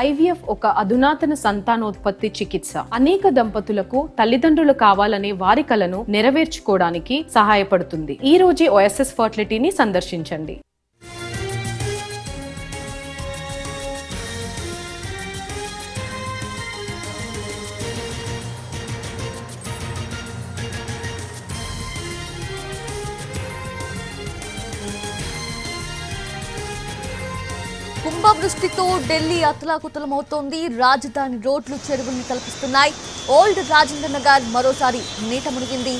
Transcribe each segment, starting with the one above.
IVF ఒక అధునాతన సంతానోత్పత్తి చికిత్స. అనేక దంపతులకు తల్లిదండ్రులు కావాలనే వారి కలను నెరవేర్చుకోవడానికి సహాయపడుతుంది. ఈ రోజే ఓఎస్ఎస్ ఫర్టిలిటీని సందర్శించండి. కుంభవృష్టితో ఢిల్లీ అతలాకుతలమవుతోంది. రాజధాని రోడ్లు చెరువుల్ని తలపిస్తున్నాయి. ఓల్డ్ రాజేంద్ర నగర్ మరోసారి నీట మునిగింది.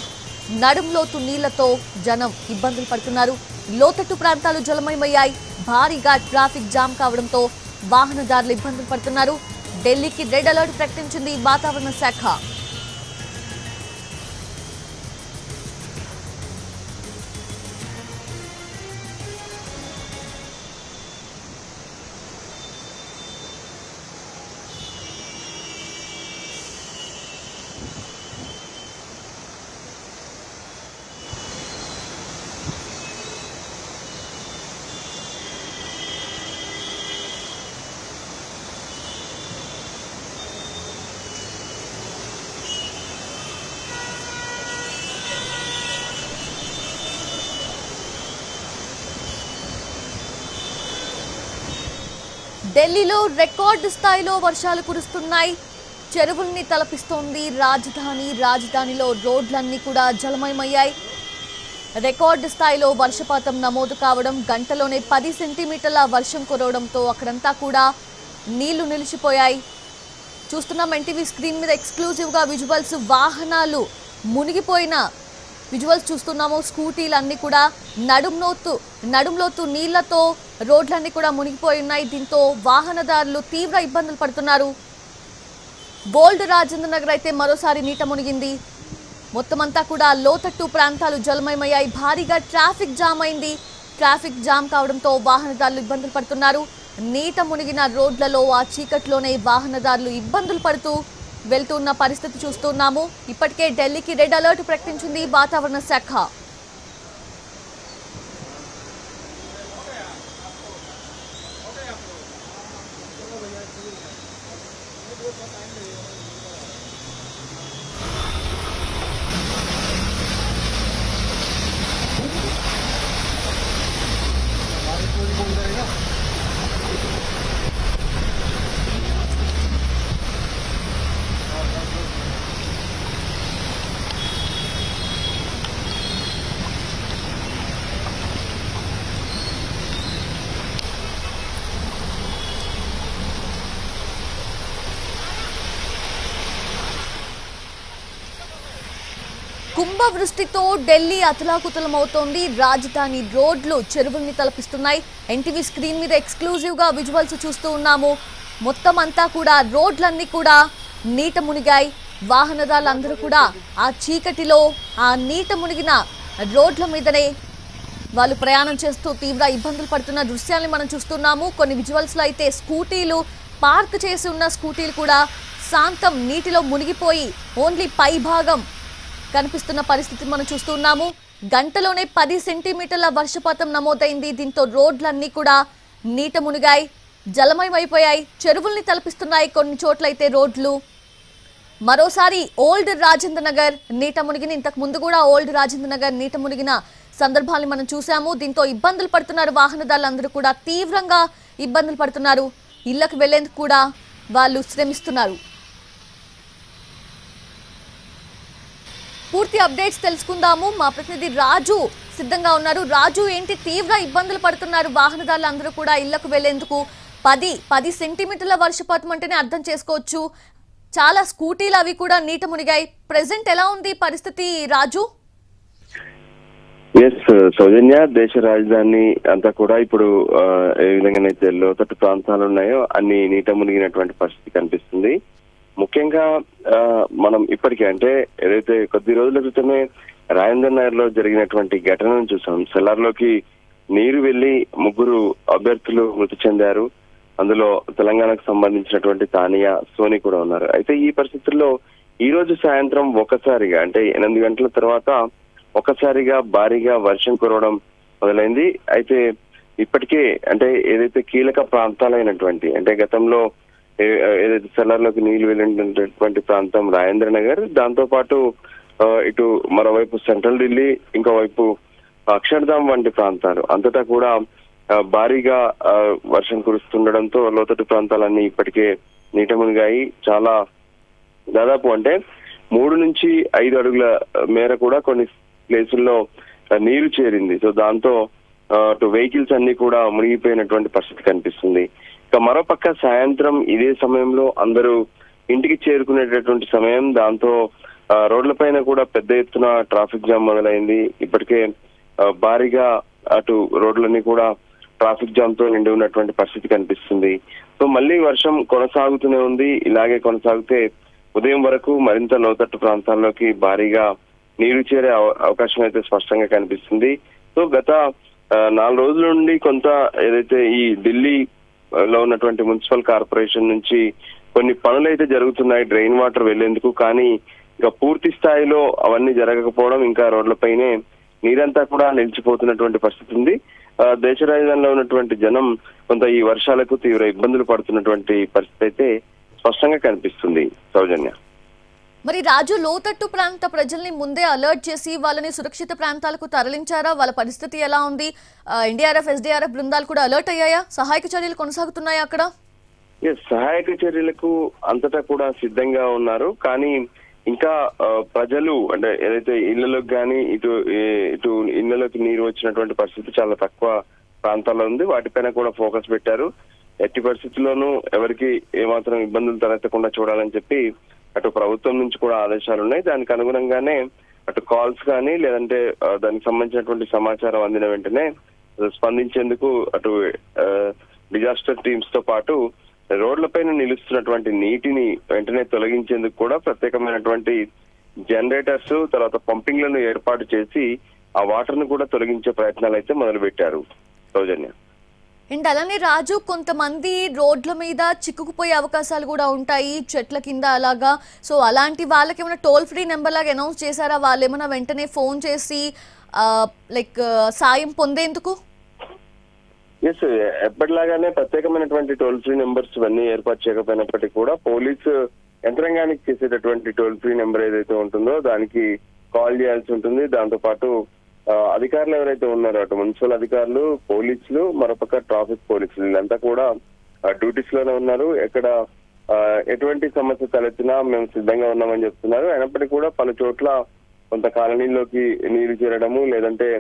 నడుంలోతు నీళ్లతో జనం ఇబ్బందులు పడుతున్నారు. లోతట్టు ప్రాంతాలు జలమయమయ్యాయి. భారీగా ట్రాఫిక్ జామ్ కావడంతో వాహనదారులు ఇబ్బందులు పడుతున్నారు. ఢిల్లీకి రెడ్ అలర్ట్ ప్రకటించింది వాతావరణ శాఖ. ఢిల్లీలో రికార్డు స్థాయిలో వర్షాలు కురుస్తున్నాయి. చెరువుల్ని తలపిస్తోంది రాజధానిలో రోడ్లన్నీ కూడా జలమయమయ్యాయి. రికార్డు స్థాయిలో వర్షపాతం నమోదు కావడం, గంటలోనే 10 సెంటీమీటర్ల వర్షం కురవడంతో అక్కడంతా కూడా నీళ్లు నిలిచిపోయాయి. చూస్తున్నాం ఎన్టీవీ స్క్రీన్ మీద ఎక్స్క్లూజివ్గా విజువల్స్. వాహనాలు మునిగిపోయిన విజువల్స్ చూస్తున్నాము. స్కూటీలన్నీ కూడా నడుంలోతు నీళ్లతో రోడ్లన్నీ కూడా మునిగిపోయి ఉన్నాయి. దీంతో వాహనదారులు తీవ్ర ఇబ్బందులు పడుతున్నారు. ఓల్డ్ రాజేంద్ర నగర్ అయితే మరోసారి నీట మునిగింది. మొత్తం అంతా కూడా లోతట్టు ప్రాంతాలు జలమయమయ్యాయి. భారీగా ట్రాఫిక్ జామ్ అయింది. ట్రాఫిక్ జామ్ కావడంతో వాహనదారులు ఇబ్బందులు పడుతున్నారు. నీట మునిగిన రోడ్లలో ఆ చీకట్లోనే వాహనదారులు ఇబ్బందులు పడుతూ వెళ్తున్న పరిస్థితి చూస్తున్నాము. ఇప్పటికే ఢిల్లీకి రెడ్ అలర్ట్ ప్రకటించింది వాతావరణ శాఖ. కుంభవృష్టితో ఢిల్లీ అతలాకుతలమవుతోంది. రాజధాని రోడ్లు చెరువుల్ని తలపిస్తున్నాయి. ఎన్టీవీ స్క్రీన్ మీద ఎక్స్క్లూజివ్గా విజువల్స్ చూస్తూ ఉన్నాము. మొత్తం అంతా కూడా రోడ్లన్నీ కూడా నీట మునిగాయి. వాహనదారులందరూ కూడా ఆ చీకటిలో ఆ నీట మునిగిన రోడ్ల మీదనే వాళ్ళు ప్రయాణం చేస్తూ తీవ్ర ఇబ్బందులు పడుతున్న దృశ్యాన్ని మనం చూస్తున్నాము. కొన్ని విజువల్స్లో అయితే స్కూటీలు, పార్క్ చేసి ఉన్న స్కూటీలు కూడా శాంతం నీటిలో మునిగిపోయి ఓన్లీ పై భాగం కనిపిస్తున్న పరిస్థితి మనం చూస్తున్నాము. గంటలోనే 10 సెంటీమీటర్ల వర్షపాతం నమోదైంది. దీంతో రోడ్లన్నీ కూడా నీట మునిగాయి, జలమయమైపోయాయి. చెరువుల్ని తలపిస్తున్నాయి కొన్ని చోట్లయితే రోడ్లు. మరోసారి ఓల్డ్ రాజేంద్ర నగర్ నీట మునిగిన, ఇంతకు ముందు కూడా ఓల్డ్ రాజేంద్ర నగర్ నీట మునిగిన సందర్భాలను మనం చూసాము. దీంతో ఇబ్బందులు పడుతున్నారు వాహనదారులందరూ కూడా తీవ్రంగా ఇబ్బందులు పడుతున్నారు. ఇళ్లకు వెళ్లేందుకు కూడా వాళ్ళు శ్రమిస్తున్నారు. పూర్తి అప్డేట్స్ తెలుసుకుందాము. మా ప్రతినిధి రాజు సిద్ధంగా ఉన్నారు. రాజు, ఏంటి తీవ్ర ఇబ్బందులు పడుతున్నారు వాహనదారులు అందరూ కూడా ఇళ్లకు వెళ్లేందుకు? 10 సెంటీమీటర్ల వర్షపాతం అంటేనే అర్థం చేసుకోవచ్చు. చాలా స్కూటీలు అవి కూడా నీట మునిగాయి. ప్రెసెంట్ ఎలా ఉంది పరిస్థితి రాజు? సౌజన్య, దేశ రాజధాని అంతా కూడా ఇప్పుడు ఏ విధంగానైతే లోతట్టు ప్రాంతాలు ఉన్నాయో అన్ని నీట మునిగినటువంటి పరిస్థితి కనిపిస్తుంది. ముఖ్యంగా మనం ఇప్పటికే అంటే ఏదైతే కొద్ది రోజుల క్రితమే రాజేంద్ర నగర్ లో జరిగినటువంటి ఘటనను చూసాం. సెల్లార్లోకి నీరు వెళ్లి 3 అభ్యర్థులు మృతి చెందారు. అందులో తెలంగాణకు సంబంధించినటువంటి తానియా, సోని కూడా ఉన్నారు. అయితే ఈ పరిస్థితుల్లో ఈ రోజు సాయంత్రం ఒకసారిగా అంటే 8 గంటల తర్వాత ఒకసారిగా భారీగా వర్షం కురవడం మొదలైంది. అయితే ఇప్పటికే అంటే ఏదైతే కీలక ప్రాంతాలైనటువంటి అంటే గతంలో ఏదైతే సెల్లార్లోకి నీళ్లు వెళ్ళినటువంటి ప్రాంతం రాజేంద్ర నగర్, దాంతో పాటు ఇటు మరోవైపు సెంట్రల్ ఢిల్లీ, ఇంకోవైపు అక్షర్ధామ్ వంటి ప్రాంతాలు అంతటా కూడా భారీగా వర్షం కురుస్తుండడంతో లోతట్టు ప్రాంతాలన్నీ ఇప్పటికే నీట మునిగాయి. చాలా దాదాపు అంటే 3 నుంచి 5 అడుగుల మేర కూడా కొన్ని ప్లేసుల్లో నీరు చేరింది. సో దాంతో అటు వెహికల్స్ అన్ని కూడా మునిగిపోయినటువంటి పరిస్థితి కనిపిస్తుంది. ఇక మరోపక్క సాయంత్రం ఇదే సమయంలో అందరూ ఇంటికి చేరుకునేటటువంటి సమయం, దాంతో రోడ్లపైన కూడా పెద్ద ఎత్తున ట్రాఫిక్ జామ్ మొదలైంది. ఇప్పటికే భారీగా అటు రోడ్లన్నీ కూడా ట్రాఫిక్ జామ్ తో నిండి ఉన్నటువంటి పరిస్థితి కనిపిస్తుంది. సో మళ్ళీ వర్షం కొనసాగుతూనే ఉంది. ఇలాగే కొనసాగితే ఉదయం వరకు మరింత లోతట్టు ప్రాంతాల్లోకి భారీగా నీరు చేరే అవకాశం అయితే స్పష్టంగా కనిపిస్తుంది. సో గత 4 రోజుల నుండి కొంత ఏదైతే ఈ ఢిల్లీలో ఉన్నటువంటి మున్సిపల్ కార్పొరేషన్ నుంచి కొన్ని పనులు అయితే జరుగుతున్నాయి డ్రైన్ వాటర్ వెళ్లేందుకు, కానీ ఇక పూర్తి స్థాయిలో అవన్నీ జరగకపోవడం, ఇంకా రోడ్లపైనే నీరంతా కూడా నిలిచిపోతున్నటువంటి పరిస్థితి ఉంది. దేశ రాజధానిలో ఉన్నటువంటి జనం కొంత ఈ వర్షాలకు తీవ్ర ఇబ్బందులు పడుతున్నటువంటి పరిస్థితి అయితే స్పష్టంగా కనిపిస్తుంది. సౌజన్య, మరి రాజు, లోతట్టు ప్రాంత ప్రజల్ని ముందే అలర్ట్ చేసి వాళ్ళని సురక్షిత ప్రాంతాలకు తరలించారా? వాళ్ళ పరిస్థితి ఎలా ఉంది? ఎన్డీఆర్ఎఫ్, ఎస్డీఆర్ఎఫ్ బృందాలు కూడా అలర్ట్ అయ్యాయా? సహాయక చర్యలు కొనసాగుతున్నాయా అక్కడ? సహాయక చర్యలకు అంతటా కూడా సిద్ధంగా ఉన్నారు. కానీ ఇంకా ప్రజలు అంటే ఏదైతే ఇళ్లలోకి కానీ ఇటు ఇళ్లలోకి నీరు వచ్చినటువంటి పరిస్థితి చాలా తక్కువ ప్రాంతాల్లో ఉంది. వాటిపైన కూడా ఫోకస్ పెట్టారు. ఎట్టి పరిస్థితుల్లోనూ ఎవరికి ఏమాత్రం ఇబ్బందులు తలెత్తకుండా చూడాలని చెప్పి అటు ప్రభుత్వం నుంచి కూడా ఆదేశాలు ఉన్నాయి. దానికి అనుగుణంగానే అటు కాల్స్ కానీ లేదంటే దానికి సంబంధించినటువంటి సమాచారం అందిన వెంటనే స్పందించేందుకు అటు డిజాస్టర్ టీమ్స్ తో పాటు రోడ్లపైన నిలుస్తున్నటువంటి నీటిని వెంటనే తొలగించేందుకు కూడా ప్రత్యేకమైనటువంటి జనరేటర్స్, తర్వాత పంపింగ్లను ఏర్పాటు చేసి ఆ వాటర్ ను కూడా తొలగించే ప్రయత్నాలు అయితే మొదలు పెట్టారు. సౌజన్య, అండ్ అలానే రాజు, కొంతమంది రోడ్ల మీద చిక్కుకుపోయే అవకాశాలు కూడా ఉంటాయి, చెట్ల కింద అలాగా. సో అలాంటి వాళ్ళకి ఏమైనా టోల్ ఫ్రీ నెంబర్ లాగా అనౌన్స్ చేశారా? వాళ్ళు ఏమైనా వెంటనే ఫోన్ చేసి సాయం పొందేందుకు? ఎస్, ఎప్పటిలాగానే ప్రత్యేకమైనటువంటి టోల్ ఫ్రీ నెంబర్స్ ఇవన్నీ ఏర్పాటు చేయకపోయినప్పటికీ కూడా పోలీసు యంత్రాంగానికి చేసేటటువంటి టోల్ ఫ్రీ నెంబర్ ఏదైతే ఉంటుందో దానికి కాల్ చేయాల్సి ఉంటుంది. దాంతో పాటు అధికారులు ఎవరైతే ఉన్నారో అటు మున్సిపల్ అధికారులు, పోలీసులు, మరోపక్క ట్రాఫిక్ పోలీసులు వీళ్ళంతా కూడా డ్యూటీస్ లోనే ఉన్నారు. ఎక్కడ ఎటువంటి సమస్య తలెత్తినా మేము సిద్ధంగా ఉన్నామని చెప్తున్నారు. అయినప్పటికీ కూడా పలు చోట్ల కొంత కాలనీలోకి నీరు చేరడము, లేదంటే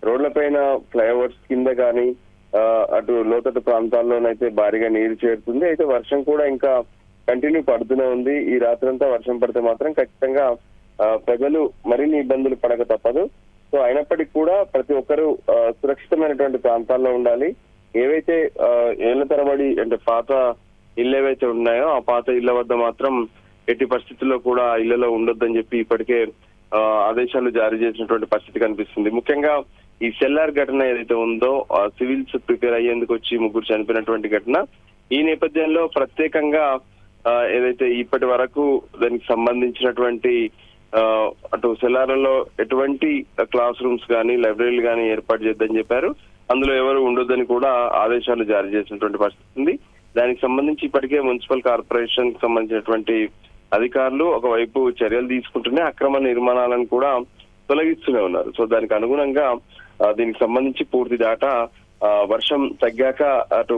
రోడ్లపైన ఫ్లైఓవర్స్ కింద కానీ అటు లోతట్టు ప్రాంతాల్లోనైతే భారీగా నీరు చేరుతుంది. అయితే వర్షం కూడా ఇంకా కంటిన్యూ పడుతూనే ఉంది. ఈ రాత్రంతా వర్షం పడితే మాత్రం ఖచ్చితంగా ప్రజలు మరిన్ని ఇబ్బందులు పడక తప్పదు. సో అయినప్పటికీ కూడా ప్రతి ఒక్కరూ సురక్షితమైనటువంటి ప్రాంతాల్లో ఉండాలి. ఏవైతే ఏళ్ల తరబడి అంటే పాత ఇళ్ళు ఏవైతే ఉన్నాయో ఆ పాత ఇళ్ల వద్ద మాత్రం ఎట్టి పరిస్థితుల్లో కూడా ఇళ్లలో ఉండొద్దని చెప్పి ఇప్పటికే ఆదేశాలు జారీ చేసినటువంటి పరిస్థితి కనిపిస్తుంది. ముఖ్యంగా ఈ సెల్లార్ ఘటన ఏదైతే ఉందో సివిల్స్ ప్రిపేర్ అయ్యేందుకు వచ్చి 3 చనిపోయినటువంటి ఘటన, ఈ నేపథ్యంలో ప్రత్యేకంగా ఏదైతే ఇప్పటి వరకు దానికి సంబంధించినటువంటి అటు సెల్లార్లలో ఎటువంటి క్లాస్ రూమ్స్ కానీ లైబ్రరీలు కానీ ఏర్పాటు చేద్దని చెప్పారు. అందులో ఎవరు ఉండొద్దని కూడా ఆదేశాలు జారీ చేసినటువంటి పరిస్థితి ఉంది. దానికి సంబంధించి ఇప్పటికే మున్సిపల్ కార్పొరేషన్ కి సంబంధించినటువంటి అధికారులు ఒకవైపు చర్యలు తీసుకుంటూనే అక్రమ నిర్మాణాలను కూడా తొలగిస్తూనే ఉన్నారు. సో దానికి అనుగుణంగా దీనికి సంబంధించి పూర్తి డేటా వర్షం తగ్గాక అటు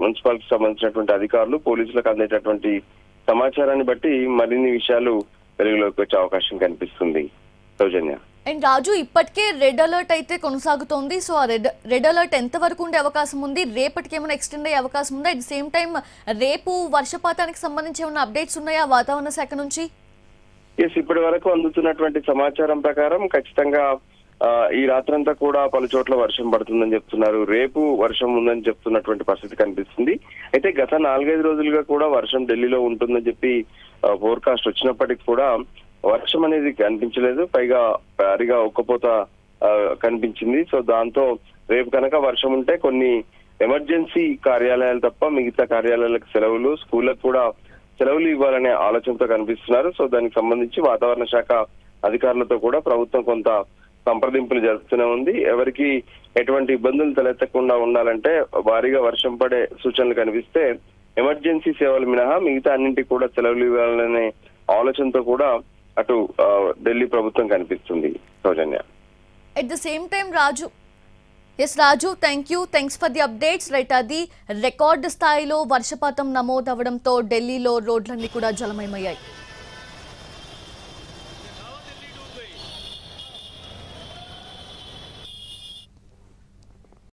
మున్సిపాలిటీ సంబంధించినటువంటి అధికారులు పోలీసులకు అందేటటువంటి సమాచారాన్ని బట్టి మరిన్ని విషయాలు వెలుగులోకి వచ్చే అవకాశం కనిపిస్తుంది. సౌజన్య, అండ్ రాజు, ఇప్పటికే రెడ్ అలర్ట్ అయితే కొనసాగుతోంది. సో ఆ రెడ్ అలర్ట్ ఎంత వరకు ఉండే అవకాశం ఉంది? రేపటికి ఏమైనా ఎక్స్టెండ్ అయ్యే అవకాశం ఉందా? అట్ ది సేమ్ టైం రేపు వర్షపాతానికి సంబంధించి ఏమైనా అప్డేట్స్ ఉన్నాయా వాతావరణ శాఖ నుంచి? ఇప్పటి వరకు అందుతున్నటువంటి సమాచారం ప్రకారం ఖచ్చితంగా ఈ రాత్రంతా కూడా పలు చోట్ల వర్షం పడుతుందని చెప్తున్నారు. రేపు వర్షం ఉందని చెప్తున్నటువంటి పరిస్థితి కనిపిస్తుంది. అయితే గత 4-5 రోజులుగా కూడా వర్షం ఢిల్లీలో ఉంటుందని చెప్పి ఫోర్కాస్ట్ వచ్చినప్పటికీ కూడా వర్షం అనేది కనిపించలేదు. పైగా భారీగా ఉక్కపోత కనిపించింది. సో దాంతో రేపు కనుక వర్షం ఉంటే కొన్ని ఎమర్జెన్సీ కార్యాలయాలు తప్ప మిగతా కార్యాలయాలకు సెలవులు, స్కూళ్ళకు కూడా సెలవులు ఇవ్వాలనే ఆలోచనతో కనిపిస్తున్నారు. సో దానికి సంబంధించి వాతావరణ శాఖ అధికారులతో కూడా ప్రభుత్వం కొంత సంప్రదింపులు జరుపుతూనే ఉంది. ఎవరికి ఎటువంటి ఇబ్బందులు తలెత్తకుండా ఉండాలంటే భారీగా వర్షం పడే సూచనలు కనిపిస్తే ఎమర్జెన్సీ సేవలు మినహా మిగతా అన్నింటికి కూడా సెలవులు ఇవ్వాలనే ఆలోచనతో కూడా అటు ఢిల్లీ ప్రభుత్వం కనిపిస్తుంది Soujanya. At the same time Raju, Raju, thanks for the updates. Right, అది రికార్డు స్థాయిలో వర్షపాతం నమోదవడంతో ఢిల్లీలో రోడ్లన్నీ కూడా జలమయమయ్యాయి.